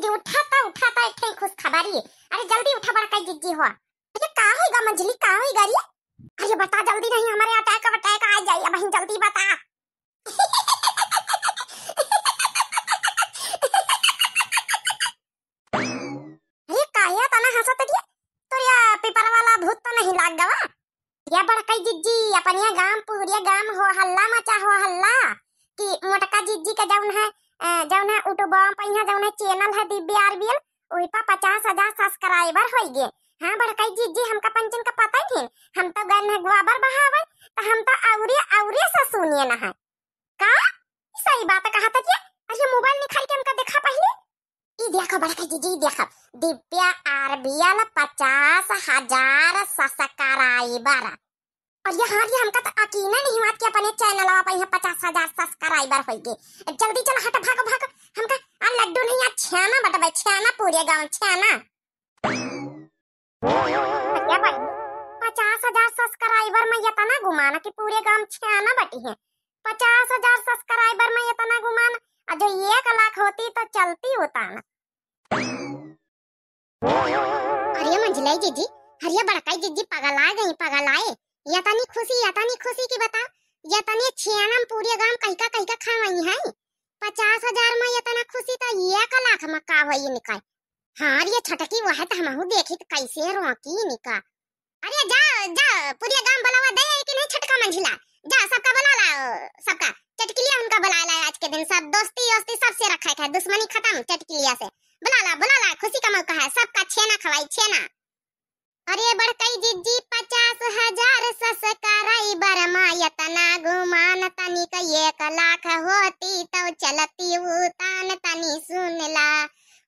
जीजी उठाता एक ठे खुश खबरी। अरे जल्दी उठा बड़का जीजी हो। अरे का होइगा मंजली, का होइगा रे? अरे बता जल्दी, नहीं हमारे अटैक आ जाए। बहन जल्दी बता। अरे काया तना हंसत रे? तो या पेपर वाला भूत तो नहीं लाग गवा? या बड़का जीजी अपन ये गांव पूरे गांव हो हल्ला मचा हो हल्ला कि मोटका जीजी का जौन है यूट्यूब पे जौन है चैनल है दिव्य आरबीएल ओई पर 50,000 सब्सक्राइबर हो गए। हाँ बड़का जीजी हमका पंचन का पता ही नहीं। हम तो गन है गोबर बहावे तो हम तो औरे से सुनिए ना है का सही बात कहा था ये। अरे मोबाइल निकाल के हमका देखा पहले। ई देखो बड़का जीजी देखो दिव्य आरबीएल 50,000 सब्सक्राइबर। और ये हाँ ये हमका तो यकीन नहीं हुआ कि अपने चैनल पे 50,000 सब्सक्राइबर हो गए। जल्दी चल हट भागो भागो। हमका लड्डू नहीं छाना बटबे छाना पूरे गांव छाना। क्या भाई 50,000 सब्सक्राइबर में ये तना घुमाना कि पूरे गांव छाना बटी है। 50,000 सब्सक्राइबर में ये तना घुमाना जो 1 लाख होती तो चलती होता ना। अरे मंजलाई जीजी हरिया बड़काई जीजी पगल आए या तनी खुशी की बता। या तनी छेना पूरे गांव कहीं का खावई है। 50,000 में ये तना खुशी तो 1 लाख में का होई निकाय। हाँ ये छटकी वो है तो हमहु देखी तो कैसे रोकी निका। अरे जा पूरे गांव बुलावा दे कि नहीं छटका मंझिला। जा सबका बुला ला, सबका चटकिलिया उनका बुला ला। आज के दिन सब दोस्ती सब से रखा है, दुश्मनी खत्म चटकिलिया से। बुला ला खुशी का मौका है, सबका छेना खवाई छेना। अरे बड़कई जीजी 50,000 सब्सक्राइबर मायतना गुमान तनी का 1 लाख होती तो चलती उतान तनी सुनला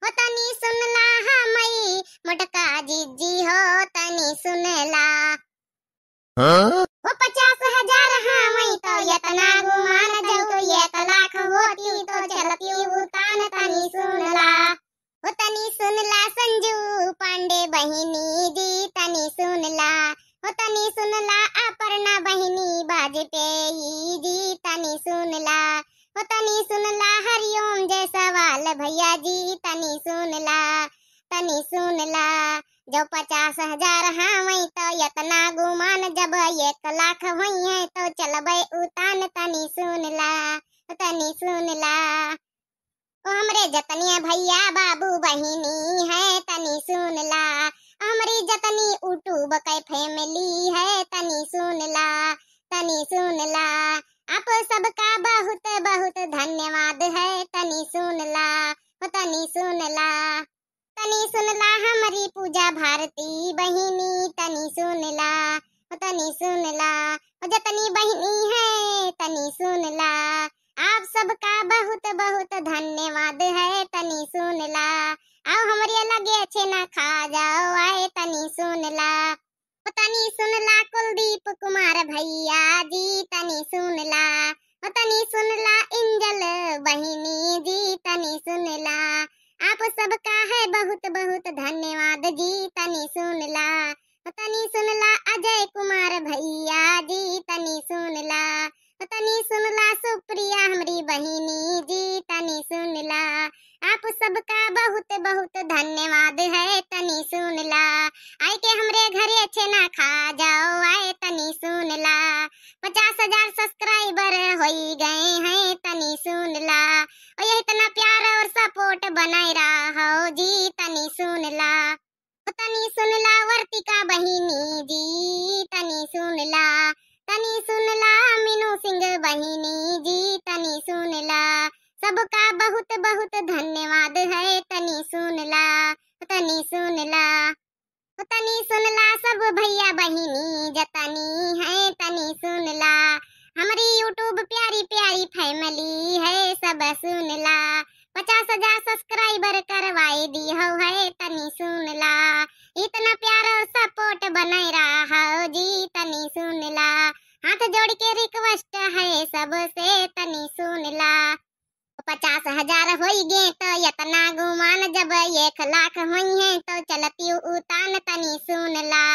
हो तनी सुनला हमई मोटका जीजी हो तनी सुनला। वो 50,000 हमई तो यतना गुमान जब तो 1 लाख होती तो चलती उतान तनी सुनला हो तनी सुनला। संजू पांडे बहिनी जी तनी सुनला हो तनी सुनला। अपर्णा बहिनी बाजपेयी जी तनी सुनला हो तनी सुनला। हरिओम जय सवाल भैया जी तनी सुनला। जब 50,000 हावई तो यतना गुमान जब 1 लाख हुई है तो चलबे उतान तनी सुनला। ओ हमरे जतनी भैया बाबू बहिनी है तनी सुनला। हमरी जतनी यूट्यूब के फैमिली है तनी सुनला। आप सबका बहुत बहुत धन्यवाद है तनी सुनला। हमारी पूजा भारती बहिनी तनी सुनला। जतनी बहिनी है तनी सुनला। आप सबका बहुत बहुत धन्यवाद है तनी सुनला। आओ हमारे लगे छेना खा जाओ आए तनी सुनला। कुलदीप कुमार भैया जी तनी सुनला। इंजल बहिनी जी तनी सुनला। आप सबका है बहुत बहुत धन्यवाद जी तनी सुनला। अजय कुमार भैया जी तनी सुनला। सुप्रिया हमारी बहिनी जी तनी सुनला। आप सबका बहुत बहुत धन्यवाद है तनी सुनला। आए के हमरे घरे छेना खा जाओ आए तनी सुनला। 50,000 सब्सक्राइबर हो गए हैं तनी सुनला। और ये इतना प्यार और सपोर्ट बनाए रहा हो जी तनी सुनला। वर्तिका बहिनी जी तनी सुनला। मीनू सिंह बहिनी जी तनी सुनला। सबका बहुत बहुत धन्यवाद है तनी सुनला। सब भैया बहिनी जतनी है तनी सुनला। हमारी यूट्यूब प्यारी फैमिली है सब सुनला। 50,000 सब्सक्राइबर करवाए दी हो है तनी सुनला। इतना प्यार और सपोर्ट बनाए रहा हो जी तनी सुनला। हाथ जोड़ के रिक्वेस्ट है सबसे तनी सुनला। 50,000 हो गए तो यतना गुमान जब 1 लाख हुई है तो चलती उतान तनी सुनला।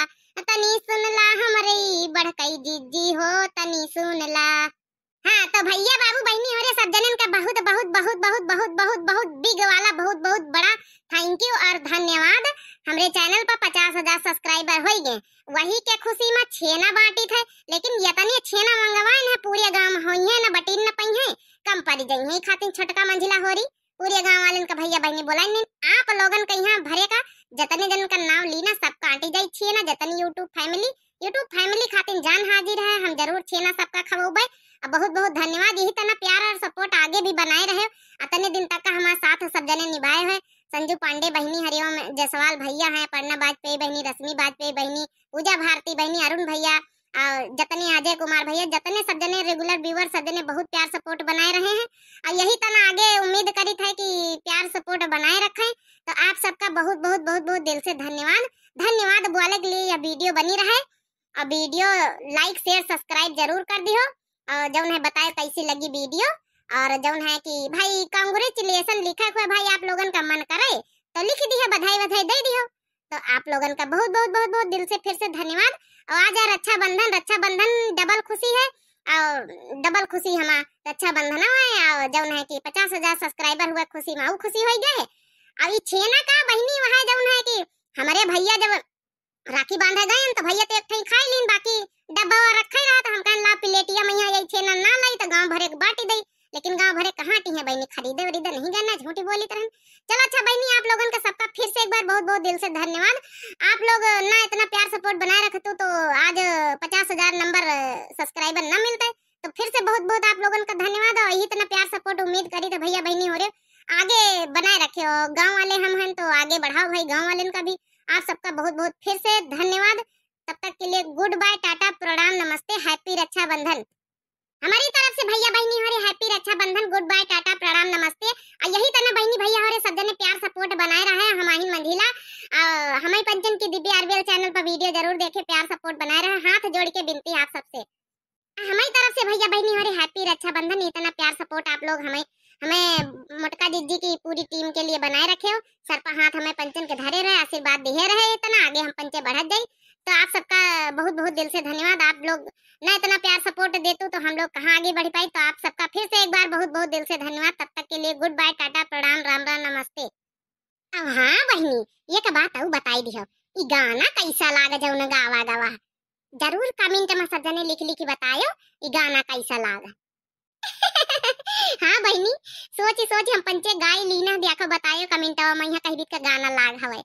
हमारी बड़कई जीजी हो तनी सुनला। हाँ तो भैया बाबू बहनी हो रे सब जनन का बहुत बहुत बहुत बहुत बहुत बहुत बहुत बिग वाला बहुत बहुत बड़ा थैंक यू और धन्यवाद। हमारे चैनल पर 50,000 सब्सक्राइबर हो गए, वही के खुशी में छेना बांटी थे, लेकिन यतनी छेना मंगवाए न पूरे गांव में होई है न बटीन न पई है, कम पड़ी गई है खातिर छोटका मंजिला हो रही। पूरे गांव वाले का भैया बहनी बोला नहीं, आप लोगन के यहाँ भरे का जतने जन का नाम लीना सब काटी जाई छेना, जतनी यूट्यूब फैमिली खातिर जान हाजिर है, हम जरूर छेना सबका खवोबे। बहुत बहुत धन्यवाद, यही तना प्यार और सपोर्ट आगे भी बनाए रहे, अतने दिन तक का हमारे साथ सब जने निभाए हुए। संजू पांडे बहनी, हरिओम जायसवाल भैया है, पन्ना बाजपेयी बहनी, रश्मि बाजपेयी बहनी, पूजा भारती बहनी, अरुण भैया, जतने अजय कुमार भैया, जतने सब जने रेगुलर व्यूअर सब जने बहुत प्यार सपोर्ट बनाए रहे हैं और यही तना आगे उम्मीद करी था कि प्यार सपोर्ट बनाए रखें। तो आप सबका बहुत बहुत बहुत बहुत दिल से धन्यवाद बोले के लिए। यह वीडियो बनी रहे और वीडियो लाइक शेयर सब्सक्राइब जरूर कर दियो और जौन है बताए कैसी लगी वीडियो, और जौन है कि भाई कांग्रेचुलेशन लिखा हुआ भाई आप लोगन का मन करे तो लिख दियो, बधाई दे दियो। तो आप लोगन का बहुत बहुत बहुत बहुत दिल से फिर से धन्यवाद। और आज रक्षाबंधन डबल खुशी है और डबल खुशी हमारा रक्षाबंधन है और जौन है कि 50,000 सब्सक्राइबर हुआ खुशी में खुशी हो गए। अब छेना का बहनी वहाँ जौन है कि हमारे भैया जब राखी बांधा गए तो भैया तो एक ठई खाई लीन, बाकी डब्बा रखे रहा तो हम कहन ला प्लेटिया में यही छेना ना लाई तो गांव भरे बांटी दई, लेकिन गांव भरे कहाँ टी है बहनी, खरीदे वरीदे नहीं जाना, झूठी बोली तरह। चलो अच्छा बहनी, आप लोगन का सबका फिर से एक बार बहुत बहुत दिल से धन्यवाद। आप लोग ना इतना प्यार सपोर्ट बनाए रखते तो आज 50,000 नंबर सब्सक्राइबर न मिलते, तो फिर से बहुत बहुत आप लोगन का धन्यवाद। और इतना प्यार सपोर्ट उम्मीद करी तो भैया बहनी हो रहे आगे बनाए रखे हो, गाँव वाले हम हैं तो आगे बढ़ाओ भाई गाँव वाले का भी। आप सबका बहुत बहुत फिर से धन्यवाद। तब तक के लिए गुड बाय, टाटा, प्रणाम, नमस्ते, हैप्पी रक्षाबंधन। हमारी तरफ से भैया बहनी हमारे happy Rakshabandhan, good bye, tata, प्रणाम, नमस्ते। और यही तना बहनी भैया हमारे सब जने प्यार सपोर्ट बनाए रहे हैं हमारी मंजिला। हमारी पंचन की दिव्य आरबीएल चैनल पर वीडियो जरूर देखे, प्यार सपोर्ट बनाए रहे। हाथ जोड़ के विनती आप सबसे, हमारी तरफ से भैया बहनी हमारे हैप्पी रक्षाबंधन। इतना प्यार सपोर्ट आप लोग हमें मोटका दीदी की पूरी टीम के लिए बनाए रखे हो, सर पर हाथ हमें पंचन के धरे रहे, आशीर्वाद दिए रहे, इतना आगे हम पंचे बढ़त जाए। तो आप सबका बहुत बहुत दिल से धन्यवाद। आप लोग ना इतना प्यार सपोर्ट देते तो हम लोग कहाँ आगे बढ़ पाए। तो आप सबका फिर से एक बार बहुत बहुत दिल से धन्यवाद। तब तक के लिए गुड बाय, टाटा, प्रणाम, राम राम, नमस्ते। अब हाँ बहनी, एक बात और बताई दियो, ई गाना कैसा लागा जौन गावा जरूर कमेंट में सब जने लिख बतायो ई गाना कैसा लागा। हाँ बहनी, सोच हम पंचे गाय लीना देखो बतायो कमेंटवा में यहाँ कहीं भी का गाना लाग हवे।